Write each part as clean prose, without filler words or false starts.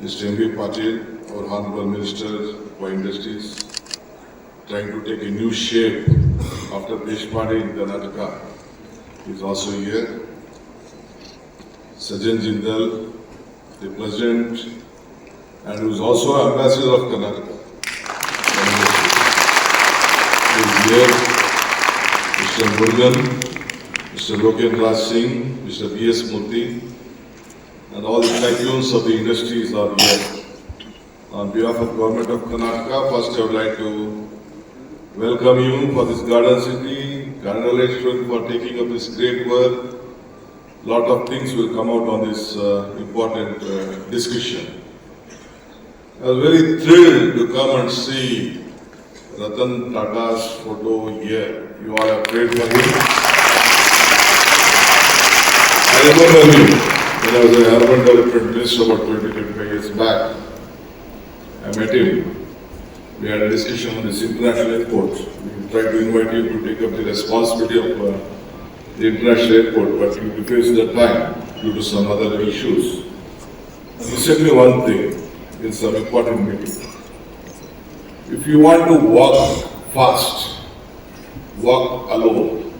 Mr. M.B. Patil, our Honorable Minister for Industries, trying to take a new shape after Deshpande in Karnataka, is also here. Sajjan Jindal, the President, and who is also Ambassador of Karnataka, is here. Mr. Murugan, Mr. Loken Raj Singh, Mr. B.S. Murthy, and all the tycoons of the industries are here. On behalf of Government of Karnataka, first I would like to welcome you for this Garden City, congratulate you for taking up this great work. Lot of things will come out on this important discussion. I was very thrilled to come and see Ratan Tata's photo here. You all have prayed for him. I remember him when I was an urban development minister about 20-25 years back. I met him. We had a discussion on this international airport. We tried to invite him to take up the responsibility of the international airport, but he refused that time due to some other issues. He said me one thing in some important meeting. If you want to walk fast, walk alone.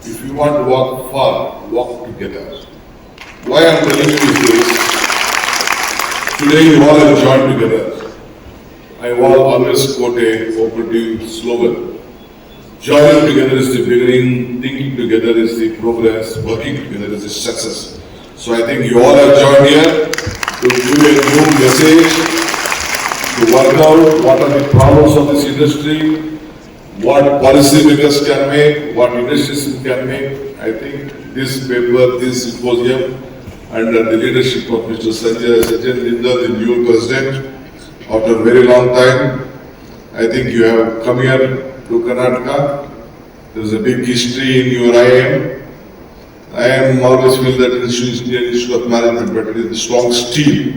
If you want to walk far, walk together. Why I am telling you this? Today you all have joined together. I will always quote a operative slogan. Joining together is the beginning, thinking together is the progress, working together is the success. So I think you all have joined here to give a new message, to work out what are the problems of this industry, what policy makers can make, what industries can make. I think this paper, this symposium, under the leadership of Mr. Sajjan Jindal, the new president, after a very long time, I think you have come here to Karnataka. There is a big history in your IIM. IIM always feel that it is Indian Institute of Management, but it is the strong steel.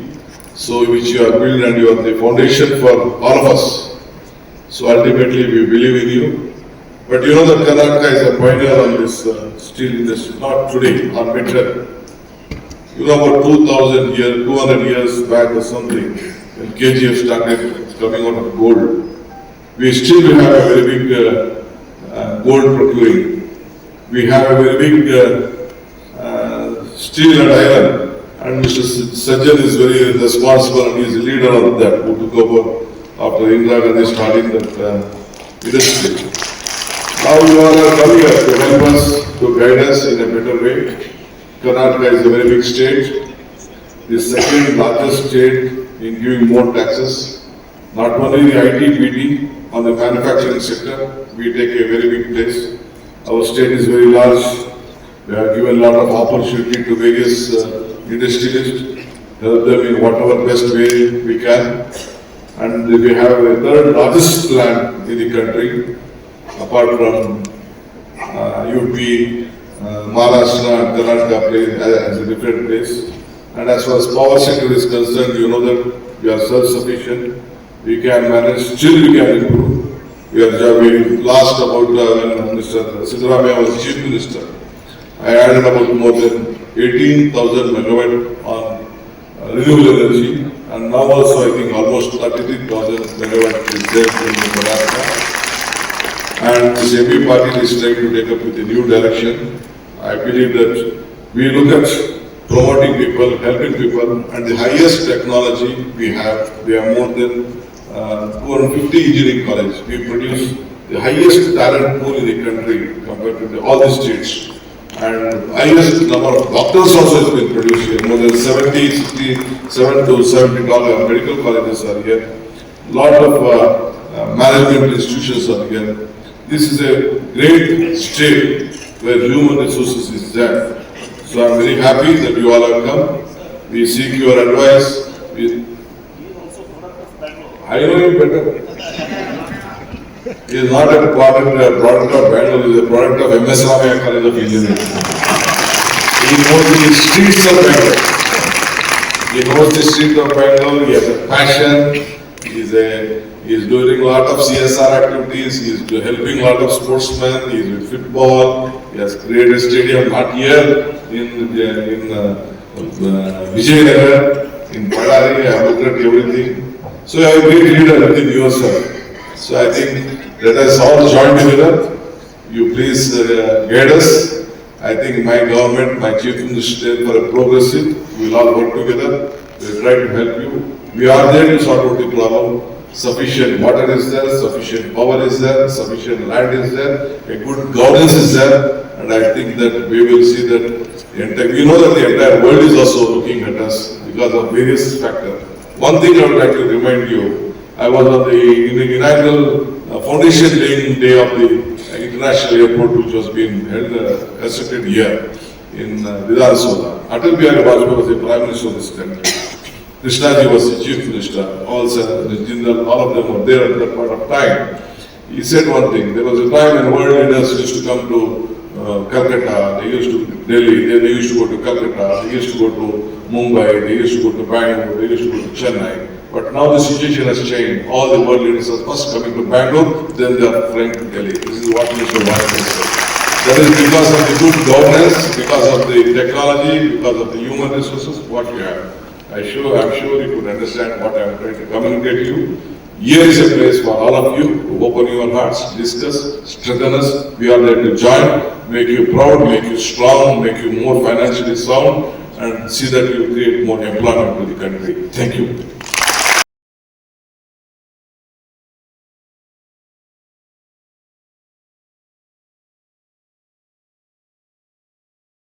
So which you have built and you are the foundation for all of us. So ultimately we believe in you. But you know that Karnataka is a pioneer on this steel industry, not today, or better. You know about 200 years back or something, when KGF started coming out of gold. We still have a very big gold procuring. We have a very big steel and iron. And Mr. Sajjan is very responsible and he is the leader of that, who took over after Indira Gandhi starting that industry. Now you all are coming here to help us, to guide us in a better way. Karnataka is a very big state, the second largest state in giving more taxes. Not only the IT, BT, on the manufacturing sector, we take a very big place. Our state is very large. We have given a lot of opportunity to various industrialists, help them in whatever best way we can. And we have a third largest land in the country, apart from UP, Maharashtra and Karnataka play as a different place. And as far as power sector is concerned, you know that we are self-sufficient. We can manage, still we can improve. We lost about when Mr. Siddaramaiah was Chief Minister. I added about more than 18,000 megawatt on renewable energy, and now also I think almost 33,000 megawatt is there in Karnataka. And this M.B. Patil is trying to take up with a new direction. I believe that we look at promoting people, helping people, and the highest technology we have more than 250 engineering colleges. We produce the highest talent pool in the country compared to all the states. And highest number of doctors also has been produced here. More than 67 to 70 medical colleges are here. Lot of management institutions are here. This is a great state where human resources is there. So I am very happy that you all have come. We seek your advice. I know him better. He is not a product of Bangalore, he is a product of MS Ramaiah College of Engineering. He knows the streets of Bangalore. He knows the streets of Bangalore, he has a passion, he is doing a lot of CSR activities, he is helping a lot of sportsmen, he is with football, he has created a stadium not here in Vijayanagar. In Ballari, I have looked at everything. So you have a great leader within yourself. So I think let us all join together. You please guide us. I think my government, my chief minister for a progressive, we will all work together. We will try to help you. We are there to sort out the problem. Sufficient water is there, sufficient power is there, sufficient land is there, a good governance is there, and I think that we will see that we know that the entire world is also looking at us because of various factors. One thing I would like to remind you, I was on the inaugural foundation laying day of the international airport which was being held, constructed here in Vidhan Sola. Atal Bihari Vajpayee was the Prime Minister of this country. Krishnaji was the Chief Minister, all of them were there at that point of time. He said one thing, there was a time when world leaders used to come to Calcutta, they used to Delhi, then they used to go to Calcutta, they used to go to Mumbai, they used to go to Bangalore, they used to go to Chennai. But now the situation has changed. All the world leaders are first coming to Bangalore, then they are flying to Delhi. This is what Mr. Vajpayee said. That is because of the good governance, because of the technology, because of the human resources, what we have. I'm sure you could understand what I'm trying to communicate to you. Here is a place for all of you to open your hearts, discuss, strengthen us. We are there to join, make you proud, make you strong, make you more financially sound, and see that you create more employment to the country. Thank you.